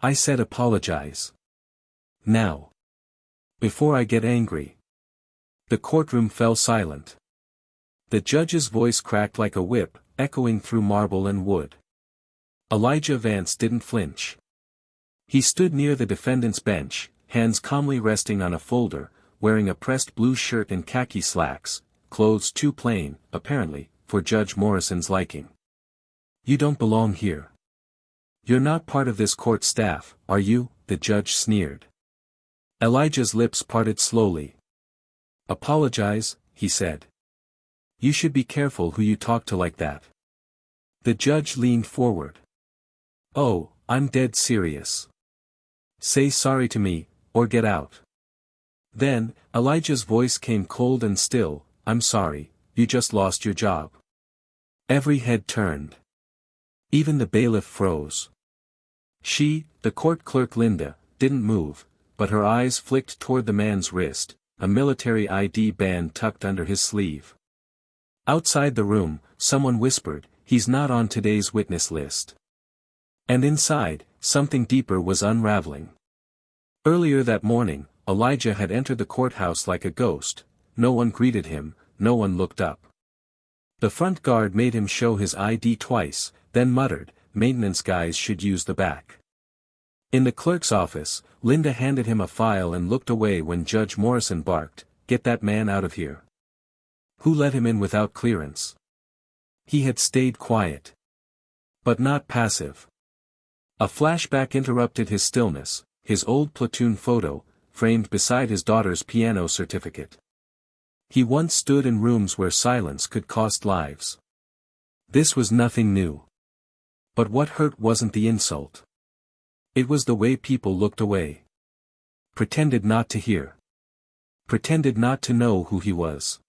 I said apologize. Now. Before I get angry. The courtroom fell silent. The judge's voice cracked like a whip, echoing through marble and wood. Elijah Vance didn't flinch. He stood near the defendant's bench, hands calmly resting on a folder, wearing a pressed blue shirt and khaki slacks, clothes too plain, apparently, for Judge Morrison's liking. You don't belong here. You're not part of this court staff, are you? The judge sneered. Elijah's lips parted slowly. Apologize, he said. You should be careful who you talk to like that. The judge leaned forward. Oh, I'm dead serious. Say sorry to me, or get out. Then, Elijah's voice came cold and still, I'm sorry, you just lost your job. Every head turned. Even the bailiff froze. She, the court clerk Linda, didn't move, but her eyes flicked toward the man's wrist, a military ID band tucked under his sleeve. Outside the room, someone whispered, he's not on today's witness list. And inside, something deeper was unraveling. Earlier that morning, Elijah had entered the courthouse like a ghost. No one greeted him, no one looked up. The front guard made him show his ID twice, then muttered, maintenance guys should use the back. In the clerk's office, Linda handed him a file and looked away when Judge Morrison barked, get that man out of here. Who let him in without clearance? He had stayed quiet. But not passive. A flashback interrupted his stillness, his old platoon photo, framed beside his daughter's piano certificate. He once stood in rooms where silence could cost lives. This was nothing new. But what hurt wasn't the insult. It was the way people looked away. Pretended not to hear. Pretended not to know who he was.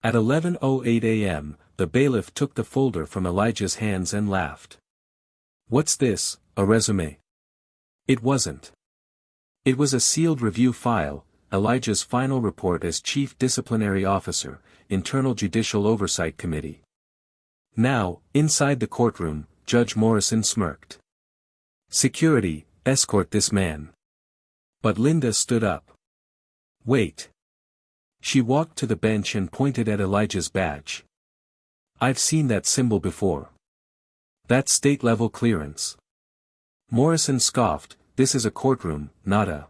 At 11:08 a.m., the bailiff took the folder from Elijah's hands and laughed. What's this, a resume? It wasn't. It was a sealed review file, Elijah's final report as Chief Disciplinary Officer, Internal Judicial Oversight Committee. Now, inside the courtroom, Judge Morrison smirked. Security, escort this man. But Linda stood up. Wait. She walked to the bench and pointed at Elijah's badge. I've seen that symbol before. That's state-level clearance. Morrison scoffed, this is a courtroom, not a...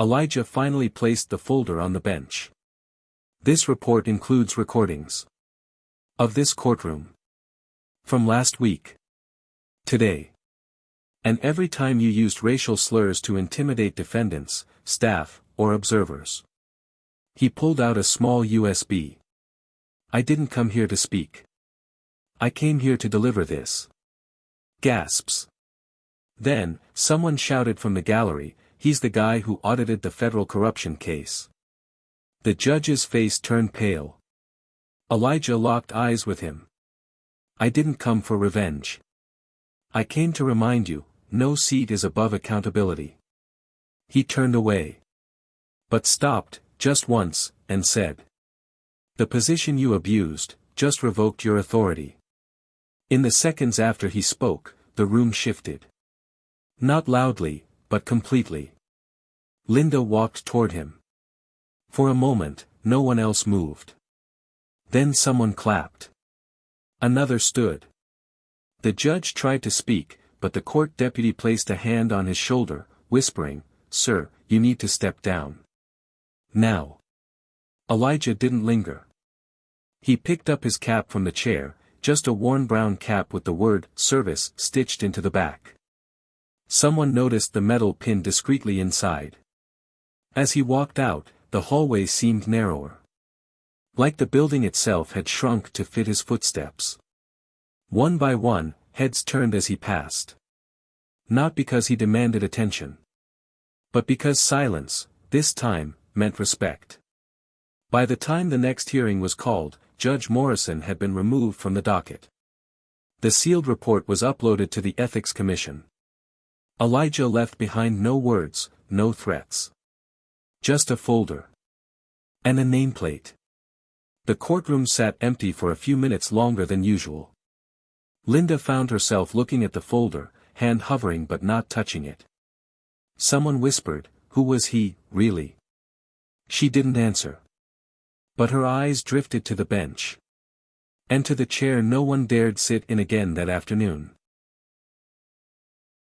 Elijah finally placed the folder on the bench. This report includes recordings. Of this courtroom. From last week. Today. And every time you used racial slurs to intimidate defendants, staff, or observers. He pulled out a small USB. I didn't come here to speak. I came here to deliver this. Gasps. Then, someone shouted from the gallery, he's the guy who audited the federal corruption case. The judge's face turned pale. Elijah locked eyes with him. I didn't come for revenge. I came to remind you, no seat is above accountability. He turned away. But stopped, just once, and said. The position you abused, just revoked your authority. In the seconds after he spoke, the room shifted. Not loudly, but completely. Linda walked toward him. For a moment, no one else moved. Then someone clapped. Another stood. The judge tried to speak, but the court deputy placed a hand on his shoulder, whispering, Sir, you need to step down. Now. Elijah didn't linger. He picked up his cap from the chair, just a worn brown cap with the word, service, stitched into the back. Someone noticed the metal pin discreetly inside. As he walked out, the hallway seemed narrower. Like the building itself had shrunk to fit his footsteps. One by one, heads turned as he passed. Not because he demanded attention. But because silence, this time, meant respect. By the time the next hearing was called, Judge Morrison had been removed from the docket. The sealed report was uploaded to the Ethics Commission. Elijah left behind no words, no threats. Just a folder. And a nameplate. The courtroom sat empty for a few minutes longer than usual. Linda found herself looking at the folder, hand hovering but not touching it. Someone whispered, "Who was he, really?" She didn't answer. But her eyes drifted to the bench. And to the chair no one dared sit in again that afternoon.